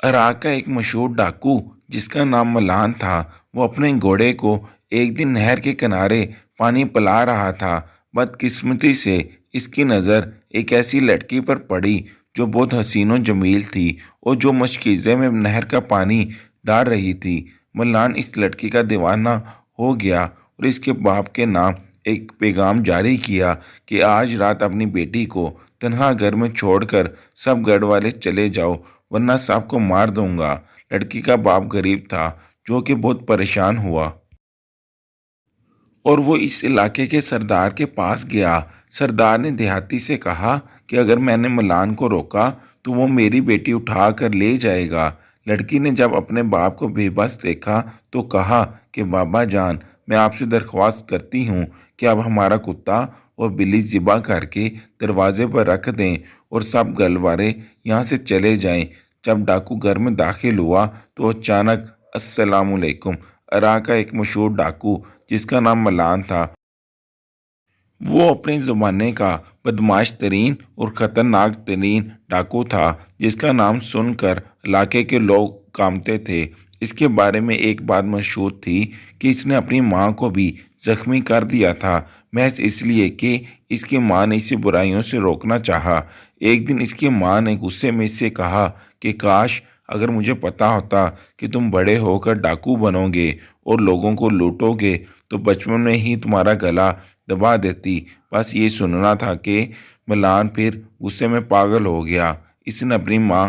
عراق کا ایک مشہور ڈاکو جس کا نام ملان تھا، وہ اپنے گھوڑے کو ایک دن نہر کے کنارے پانی پلا رہا تھا۔ بدقسمتی سے اس کی نظر ایک ایسی لڑکی پر پڑی جو بہت حسین و جمیل تھی اور جو مشکیزے میں نہر کا پانی ڈال رہی تھی۔ ملان اس لڑکی کا دیوانہ ہو گیا اور اس کے باپ کے نام ایک پیغام جاری کیا کہ آج رات اپنی بیٹی کو تنہا گھر میں چھوڑ کر سب گھر والے چلے جاؤ ورنہ سب کو مار دوں گا۔ لڑکی کا باپ غریب تھا جو کہ بہت پریشان ہوا اور وہ اس علاقے کے سردار کے پاس گیا۔ سردار نے دیہاتی سے کہا کہ اگر میں نے ملان کو روکا تو وہ میری بیٹی اٹھا کر لے جائے گا۔ لڑکی نے جب اپنے باپ کو بے بس دیکھا تو کہا کہ بابا جان، میں آپ سے درخواست کرتی ہوں کہ اب ہمارا کتا اور بلی ذبح کر کے دروازے پر رکھ دیں اور سب گھر والے یہاں سے چلے جائیں۔ جب ڈاکو گھر میں داخل ہوا تو اچانک السلام علیکم! عراق کا ایک مشہور ڈاکو جس کا نام ملان تھا، وہ اپنے زمانے کا بدمعاش ترین اور خطرناک ترین ڈاکو تھا جس کا نام سن کر علاقے کے لوگ کانپتے تھے۔ اس کے بارے میں ایک بات مشہور تھی کہ اس نے اپنی ماں کو بھی زخمی کر دیا تھا، محض اس لیے کہ اس کی ماں نے اسے برائیوں سے روکنا چاہا۔ ایک دن اس کی ماں نے غصے میں اس سے کہا کہ کاش اگر مجھے پتا ہوتا کہ تم بڑے ہو کر ڈاکو بنو گے اور لوگوں کو لوٹو گے تو بچپن میں ہی تمہارا گلا دبا دیتی۔ بس یہ سننا تھا کہ ملان پھر غصے میں پاگل ہو گیا۔ اس نے اپنی ماں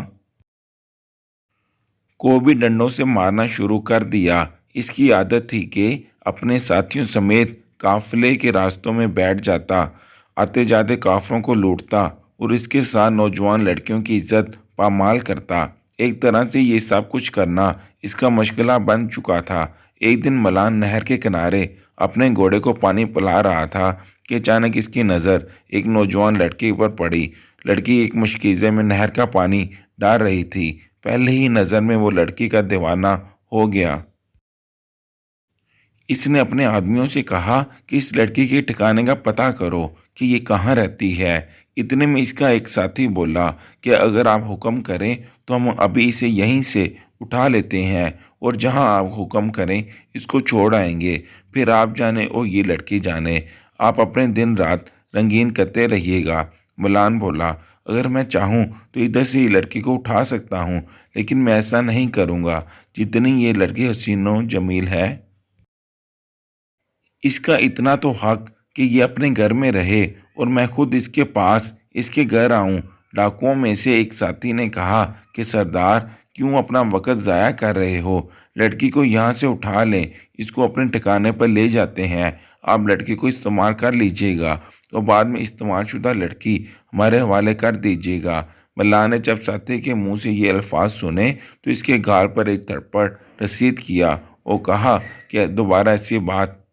کو بھی ڈنڈوں سے مارنا شروع کر دیا۔ اس کی عادت تھی کہ اپنے ساتھیوں سمیت قافلے کے راستوں میں بیٹھ جاتا، آتے جاتے کافروں کو لوٹتا اور اس کے ساتھ نوجوان لڑکیوں کی عزت پامال کرتا۔ ایک طرح سے یہ سب کچھ کرنا اس کا مشغلہ بن چکا تھا۔ ایک دن ملان نہر کے کنارے اپنے گھوڑے کو پانی پلا رہا تھا کہ اچانک اس کی نظر ایک نوجوان لڑکی پر پڑی۔ لڑکی ایک مشکیزے میں نہر کا پانی ڈال رہی تھی۔ پہلے ہی نظر میں وہ لڑکی کا دیوانہ ہو گیا۔ اس نے اپنے آدمیوں سے کہا کہ اس لڑکی کے ٹھکانے کا پتہ کرو کہ یہ کہاں رہتی ہے۔ اتنے میں اس کا ایک ساتھی بولا کہ اگر آپ حکم کریں تو ہم ابھی اسے یہیں سے اٹھا لیتے ہیں اور جہاں آپ حکم کریں اس کو چھوڑ آئیں گے۔ پھر آپ جانے اور یہ لڑکی جانے، آپ اپنے دن رات رنگین کرتے رہیے گا۔ ملان بولا اگر میں چاہوں تو ادھر سے یہ لڑکی کو اٹھا سکتا ہوں، لیکن میں ایسا نہیں کروں گا۔ جتنی یہ لڑکی حسین و جمیل ہے، اس کا اتنا تو حق کہ یہ اپنے گھر میں رہے اور میں خود اس کے پاس اس کے گھر آؤں۔ ڈاکوؤں میں سے ایک ساتھی نے کہا کہ سردار، کیوں اپنا وقت ضائع کر رہے ہو؟ لڑکی کو یہاں سے اٹھا لیں، اس کو اپنے ٹھکانے پر لے جاتے ہیں۔ آپ لڑکی کو استعمال کر لیجیے گا اور بعد میں استعمال شدہ لڑکی ہمارے حوالے کر دیجیے گا۔ ملان نے جب ساتھی کے منہ سے یہ الفاظ سنے تو اس کے گال پر ایک تھپڑ رسید کیا اور کہا کہ دوبارہ ایسی بات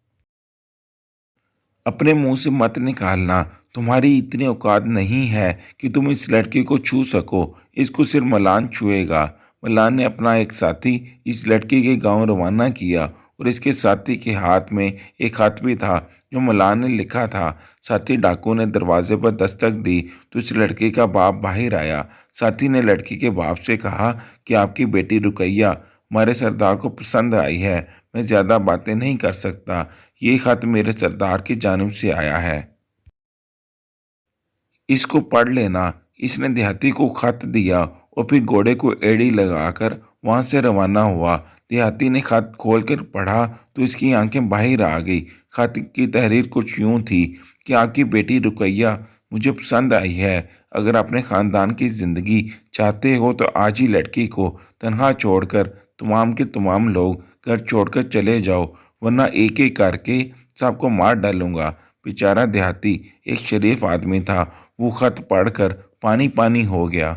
اپنے منہ سے مت نکالنا۔ تمہاری اتنی اوقات نہیں ہے کہ تم اس لڑکی کو چھو سکو، اس کو صرف ملان چھوئے گا۔ ملان نے اپنا ایک ساتھی اس لڑکی کے گاؤں روانہ کیا اور اس کے ساتھی کے ہاتھ میں ایک خط بھی تھا جو ملان نے لکھا تھا۔ ساتھی ڈاکو نے دروازے پر دستک دی تو اس لڑکی کا باپ باہر آیا۔ ساتھی نے لڑکی کے باپ سے کہا کہ آپ کی بیٹی رقیہ ہمارے سردار کو پسند آئی ہے، میں زیادہ باتیں نہیں کر سکتا، یہ خط میرے سردار کی جانب سے آیا ہے، اس کو پڑھ لینا۔ اس نے دیہاتی کو خط دیا اور پھر گھوڑے کو ایڑی لگا کر وہاں سے روانہ ہوا۔ دیہاتی نے خط کھول کر پڑھا تو اس کی آنکھیں باہر آ گئی۔ خط کی تحریر کچھ یوں تھی کہ آپ کی بیٹی رقیہ مجھے پسند آئی ہے، اگر اپنے خاندان کی زندگی چاہتے ہو تو آج ہی لڑکی کو تنہا چھوڑ کر تمام کے تمام لوگ گھر چھوڑ کر چلے جاؤ ورنہ ایک ایک کر کے سب کو مار ڈالوں گا۔ بیچارہ دیہاتی ایک شریف آدمی تھا، وہ خط پڑھ کر پانی پانی ہو گیا۔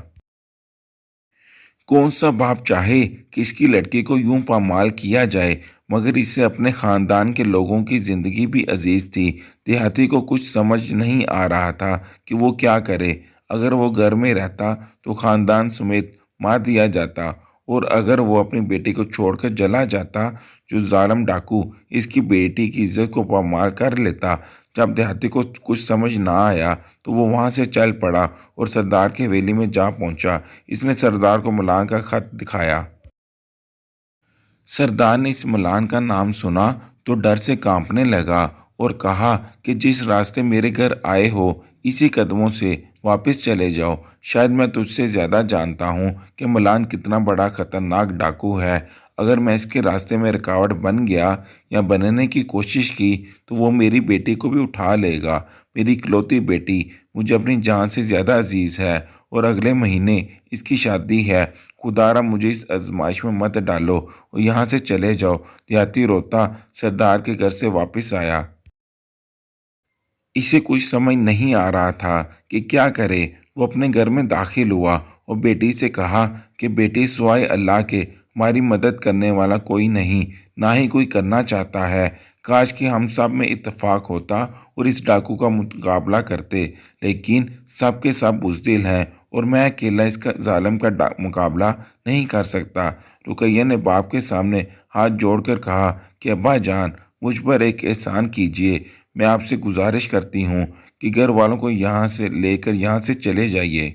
کون سا باپ چاہے کہ اس کی لڑکی کو یوں پامال کیا جائے، مگر اسے اپنے خاندان کے لوگوں کی زندگی بھی عزیز تھی۔ دیہاتی کو کچھ سمجھ نہیں آ رہا تھا کہ وہ کیا کرے۔ اگر وہ گھر میں رہتا تو خاندان سمیت مار دیا جاتا اور اگر وہ اپنی بیٹی کو چھوڑ کر چلا جاتا جو ظالم ڈاکو اس کی بیٹی کی عزت کو پامال کر لیتا جب دیہاتی کو کچھ سمجھ نہ آیا تو وہ وہاں سے چل پڑا اور سردار کی حویلی میں جا پہنچا۔ اس نے سردار کو ملان کا خط دکھایا۔ سردار نے اس ملان کا نام سنا تو ڈر سے کانپنے لگا اور کہا کہ جس راستے میرے گھر آئے ہو اسی قدموں سے واپس چلے جاؤ۔ شاید میں تجھ سے زیادہ جانتا ہوں کہ ملان کتنا بڑا خطرناک ڈاکو ہے۔ اگر میں اس کے راستے میں رکاوٹ بن گیا یا بننے کی کوشش کی تو وہ میری بیٹی کو بھی اٹھا لے گا۔ میری اکلوتی بیٹی مجھے اپنی جان سے زیادہ عزیز ہے اور اگلے مہینے اس کی شادی ہے۔ خدا را مجھے اس آزمائش میں مت ڈالو اور یہاں سے چلے جاؤ۔ دیہاتی روتا سردار کے گھر سے واپس آیا۔ اسے کچھ سمجھ نہیں آ رہا تھا کہ کیا کرے۔ وہ اپنے گھر میں داخل ہوا اور بیٹی سے کہا کہ بیٹی، سوائے اللہ کے ہماری مدد کرنے والا کوئی نہیں، نہ ہی کوئی کرنا چاہتا ہے۔ کاش کہ ہم سب میں اتفاق ہوتا اور اس ڈاکو کا مقابلہ کرتے، لیکن سب کے سب بزدل ہیں اور میں اکیلا اس کا ظالم کا مقابلہ نہیں کر سکتا۔ رقیہ نے باپ کے سامنے ہاتھ جوڑ کر کہا کہ ابا جان، مجھ پر ایک احسان کیجیے۔ میں آپ سے گزارش کرتی ہوں کہ گھر والوں کو یہاں سے لے کر یہاں سے چلے جائیے۔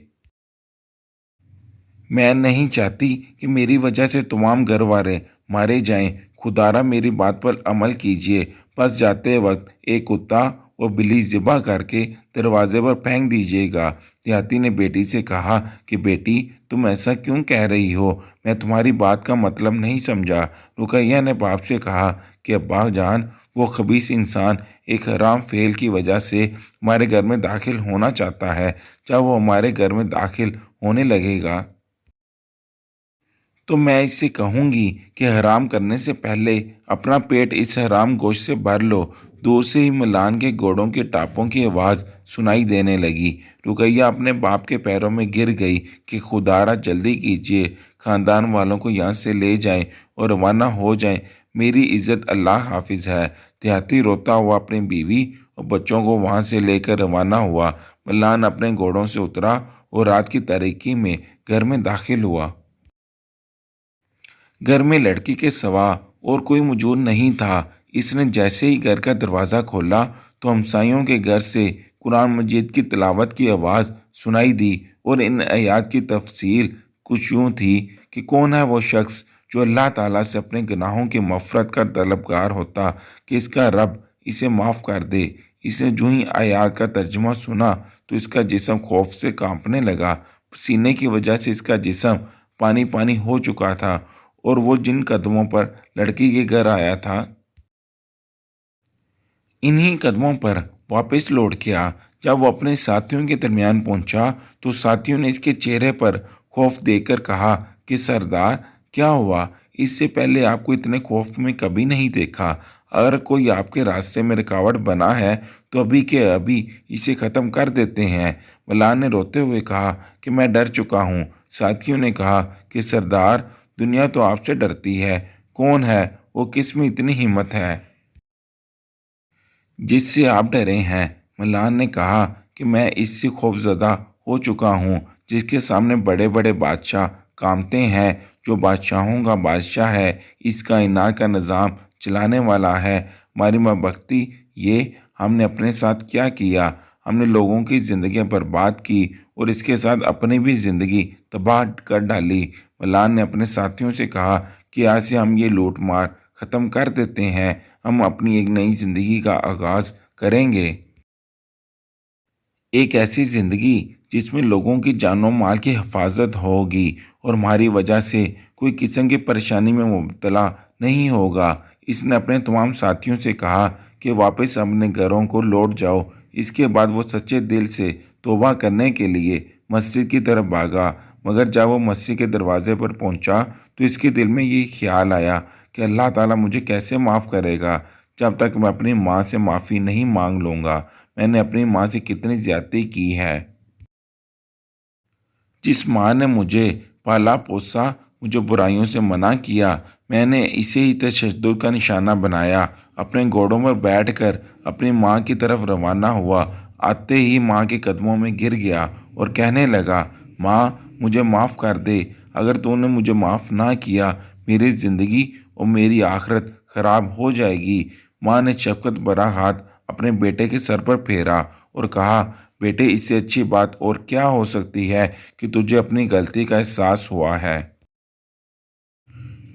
میں نہیں چاہتی کہ میری وجہ سے تمام گھر والے مارے جائیں۔ خدا را میری بات پر عمل کیجیے۔ بس جاتے وقت ایک کتا اور بلی ذبح کر کے دروازے پر پھینک دیجیے گا۔ دیہاتی نے بیٹی سے کہا کہ بیٹی، تم ایسا کیوں کہہ رہی ہو؟ میں تمہاری بات کا مطلب نہیں سمجھا۔ رقیہ نے باپ سے کہا کہ ابا جان، وہ خبیث انسان ایک حرام فعل کی وجہ سے ہمارے گھر میں داخل ہونا چاہتا ہے۔ جب وہ ہمارے گھر میں داخل ہونے لگے گا تو میں اس سے کہوں گی کہ حرام کرنے سے پہلے اپنا پیٹ اس حرام گوشت سے بھر لو۔ دور سے ہی ملان کے گھوڑوں کے ٹاپوں کی آواز سنائی دینے لگی۔ رقیہ اپنے باپ کے پیروں میں گر گئی کہ خدا را جلدی کیجیے، خاندان والوں کو یہاں سے لے جائیں اور روانہ ہو جائیں۔ میری عزت اللہ حافظ ہے۔ دیہاتی روتا ہوا اپنی بیوی اور بچوں کو وہاں سے لے کر روانہ ہوا۔ ملان اپنے گھوڑوں سے اترا اور رات کی تاریکی میں گھر میں داخل ہوا۔ گھر میں لڑکی کے سوا اور کوئی موجود نہیں تھا۔ اس نے جیسے ہی گھر کا دروازہ کھولا تو ہمسایوں کے گھر سے قرآن مجید کی تلاوت کی آواز سنائی دی اور ان آیات کی تفصیل کچھ یوں تھی کہ کون ہے وہ شخص جو اللہ تعالیٰ سے اپنے گناہوں کی مغفرت کا طلبگار ہوتا کہ اس کا رب اسے معاف کر دے۔ اس نے جو ہی آیات کا ترجمہ سنا تو اس کا جسم خوف سے کانپنے لگا۔ پسینے کی وجہ سے اس کا جسم پانی پانی ہو چکا تھا اور وہ جن قدموں پر لڑکی کے گھر آیا تھا انہی قدموں پر واپس لوٹ گیا۔ جب وہ اپنے ساتھیوں کے درمیان پہنچا تو ساتھیوں نے اس کے چہرے پر خوف دیکھ کر کہا کہ سردار، کیا ہوا؟ اس سے پہلے آپ کو اتنے خوف میں کبھی نہیں دیکھا۔ اگر کوئی آپ کے راستے میں رکاوٹ بنا ہے تو ابھی کے ابھی اسے ختم کر دیتے ہیں۔ ملان نے روتے ہوئے کہا کہ میں ڈر چکا ہوں۔ ساتھیوں نے کہا کہ سردار، دنیا تو آپ سے ڈرتی ہے۔ کون ہے وہ؟ کس میں اتنی ہمت ہے جس سے آپ ڈرے ہیں؟ ملان نے کہا کہ میں اس سے خوفزدہ ہو چکا ہوں جس کے سامنے بڑے بڑے بادشاہ کانپتے ہیں، جو بادشاہوں کا بادشاہ ہے، اس کائنات کا نظام چلانے والا ہے۔ ہماری مابختی یہ ہم نے اپنے ساتھ کیا کیا؟ ہم نے لوگوں کی زندگیاں برباد کی اور اس کے ساتھ اپنی بھی زندگی تباہ کر ڈالی۔ ملان نے اپنے ساتھیوں سے کہا کہ آج سے ہم یہ لوٹ مار ختم کر دیتے ہیں۔ ہم اپنی ایک نئی زندگی کا آغاز کریں گے، ایک ایسی زندگی جس میں لوگوں کی جان و مال کی حفاظت ہوگی اور ہماری وجہ سے کوئی قسم کی پریشانی میں مبتلا نہیں ہوگا۔ اس نے اپنے تمام ساتھیوں سے کہا کہ واپس اپنے گھروں کو لوٹ جاؤ۔ اس کے بعد وہ سچے دل سے توبہ کرنے کے لیے مسجد کی طرف بھاگا، مگر جب وہ مسجد کے دروازے پر پہنچا تو اس کے دل میں یہ خیال آیا کہ اللہ تعالیٰ مجھے کیسے معاف کرے گا جب تک میں اپنی ماں سے معافی نہیں مانگ لوں گا۔ میں نے اپنی ماں سے کتنی زیادتی کی ہے۔ جس ماں نے مجھے پالا پوسا، مجھے برائیوں سے منع کیا، میں نے اسے ہی تشدد کا نشانہ بنایا۔ اپنے گھوڑوں پر بیٹھ کر اپنی ماں کی طرف روانہ ہوا۔ آتے ہی ماں کے قدموں میں گر گیا اور کہنے لگا، ماں، مجھے معاف کر دے۔ اگر تو نے مجھے معاف نہ کیا، میری زندگی اور میری آخرت خراب ہو جائے گی۔ ماں نے شفقت بھرا ہاتھ اپنے بیٹے کے سر پر پھیرا اور کہا، بیٹے اس سے اچھی بات اور کیا ہو سکتی ہے کہ تجھے اپنی غلطی کا احساس ہوا ہے۔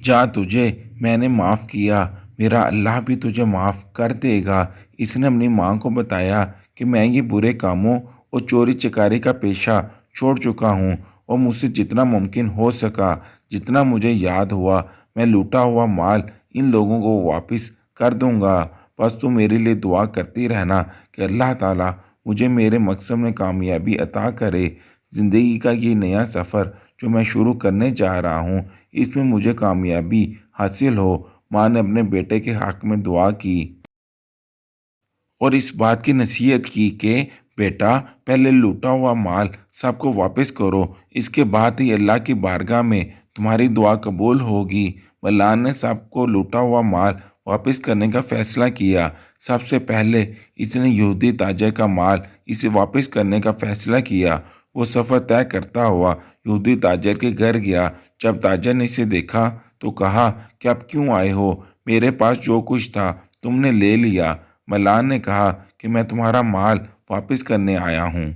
جا، تجھے میں نے معاف کیا، میرا اللہ بھی تجھے معاف کر دے گا۔ اس نے اپنی ماں کو بتایا کہ میں یہ برے کاموں اور چوری چکاری کا پیشہ چھوڑ چکا ہوں اور مجھ سے جتنا ممکن ہو سکا، جتنا مجھے یاد ہوا، میں لوٹا ہوا مال ان لوگوں کو واپس کر دوں گا۔ بس تو میرے لیے دعا کرتی رہنا کہ اللہ تعالیٰ مجھے میرے مقصد میں کامیابی عطا کرے۔ زندگی کا یہ نیا سفر جو میں شروع کرنے جا رہا ہوں، اس میں مجھے کامیابی حاصل ہو۔ ماں نے اپنے بیٹے کے حق میں دعا کی اور اس بات کی نصیحت کی کہ بیٹا، پہلے لوٹا ہوا مال سب کو واپس کرو، اس کے بعد ہی اللہ کی بارگاہ میں تمہاری دعا قبول ہوگی۔ ملان نے سب کو لوٹا ہوا مال واپس کرنے کا فیصلہ کیا۔ سب سے پہلے اس نے یہودی تاجر کا مال اسے واپس کرنے کا فیصلہ کیا۔ وہ سفر طے کرتا ہوا یہودی تاجر کے گھر گیا۔ جب تاجر نے اسے دیکھا تو کہا کہ اب کیوں آئے ہو؟ میرے پاس جو کچھ تھا تم نے لے لیا۔ ملان نے کہا کہ میں تمہارا مال واپس کرنے آیا ہوں۔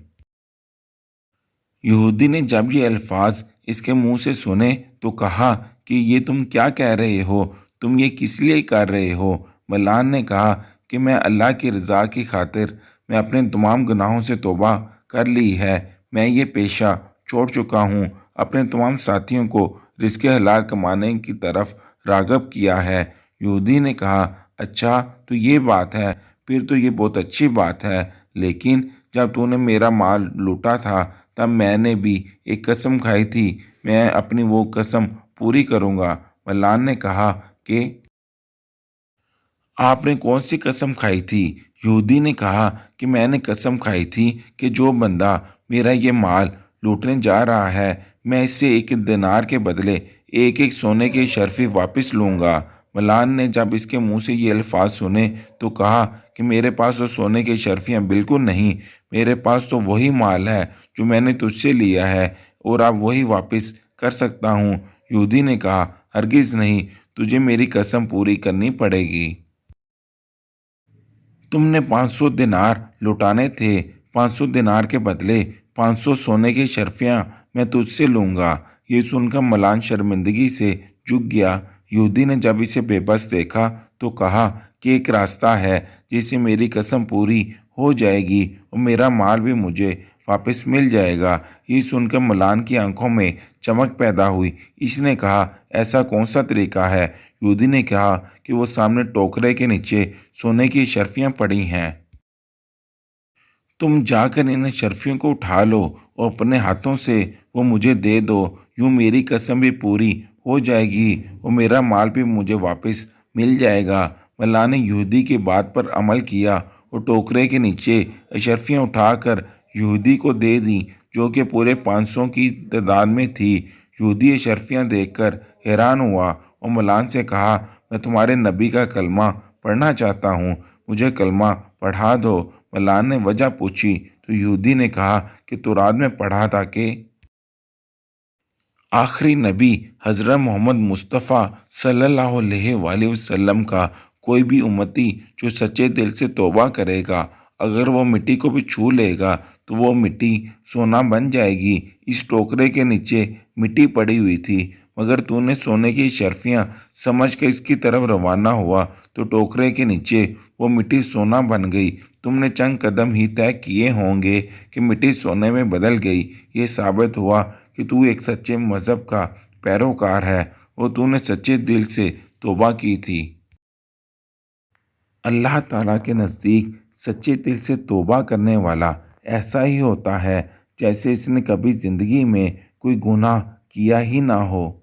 یہودی نے جب یہ الفاظ اس کے منہ سے سنے تو کہا کہ یہ تم کیا کہہ رہے ہو؟ تم یہ کس لیے کر رہے ہو؟ ملان نے کہا کہ میں اللہ کی رضا کی خاطر میں اپنے تمام گناہوں سے توبہ کر لی ہے۔ میں یہ پیشہ چھوڑ چکا ہوں، اپنے تمام ساتھیوں کو رزق حلال کمانے کی طرف راغب کیا ہے۔ یہودی نے کہا، اچھا تو یہ بات ہے، پھر تو یہ بہت اچھی بات ہے، لیکن جب تو نے میرا مال لوٹا تھا تب میں نے بھی ایک قسم کھائی تھی، میں اپنی وہ قسم پوری کروں گا۔ ملان نے کہا کہ آپ نے کون سی قسم کھائی تھی؟ یہودی نے کہا کہ میں نے قسم کھائی تھی کہ جو بندہ میرا یہ مال لوٹنے جا رہا ہے، میں اس سے ایک دینار کے بدلے ایک ایک سونے کی شرفی واپس لوں گا۔ ملان نے جب اس کے منہ سے یہ الفاظ سنے تو کہا کہ میرے پاس وہ سونے کی شرفیاں بالکل نہیں، میرے پاس تو وہی مال ہے جو میں نے تجھ سے لیا ہے اور اب وہی واپس کر سکتا ہوں۔ یہودی نے کہا، ہرگز نہیں، تجھے میری قسم پوری کرنی پڑے گی۔ تم نے 500 دینار لوٹانے تھے، 500 دینار کے بدلے 500 سونے کی شرفیاں میں تجھ سے لوں گا۔ یہ سن کر ملان شرمندگی سے جھک گیا۔ یہودی نے جب اسے بے بس دیکھا تو کہا کہ ایک راستہ ہے جس سے میری قسم پوری ہو جائے گی اور میرا مال بھی مجھے واپس مل جائے گا۔ یہ سن کر ملان کی آنکھوں میں چمک پیدا ہوئی۔ اس نے کہا، ایسا کون سا طریقہ ہے؟ یہودی نے کہا کہ وہ سامنے ٹوکرے کے نیچے سونے کی شرفیاں پڑی ہیں۔ تم جا کر ان شرفیوں کو اٹھا لو اور اپنے ہاتھوں سے وہ مجھے دے دو، یوں میری قسم بھی پوری ہو جائے گی اور میرا مال بھی مجھے واپس مل جائے گا۔ ملان نے یہودی کی بات پر عمل کیا اور ٹوکرے کے نیچے اشرفیاں اٹھا کر یہودی کو دے دیں، جو کہ پورے 500 کی تعداد میں تھی۔ یہودی اشرفیاں دیکھ کر حیران ہوا اور ملان سے کہا، میں تمہارے نبی کا کلمہ پڑھنا چاہتا ہوں، مجھے کلمہ پڑھا دو۔ ملان نے وجہ پوچھی تو یہودی نے کہا کہ تورات میں پڑھا تھا کہ آخری نبی حضرت محمد مصطفیٰ صلی اللہ علیہ وآلہ وسلم کا کوئی بھی امتی جو سچے دل سے توبہ کرے گا، اگر وہ مٹی کو بھی چھو لے گا تو وہ مٹی سونا بن جائے گی۔ اس ٹوکرے کے نیچے مٹی پڑی ہوئی تھی، مگر تو نے سونے کی شرفیاں سمجھ کر اس کی طرف روانہ ہوا تو ٹوکرے کے نیچے وہ مٹی سونا بن گئی۔ تم نے چند قدم ہی طے کیے ہوں گے کہ مٹی سونے میں بدل گئی۔ یہ ثابت ہوا کہ تو ایک سچے مذہب کا پیروکار ہے اور تو نے سچے دل سے توبہ کی تھی۔ اللہ تعالیٰ کے نزدیک سچے دل سے توبہ کرنے والا ایسا ہی ہوتا ہے جیسے اس نے کبھی زندگی میں کوئی گناہ کیا ہی نہ ہو۔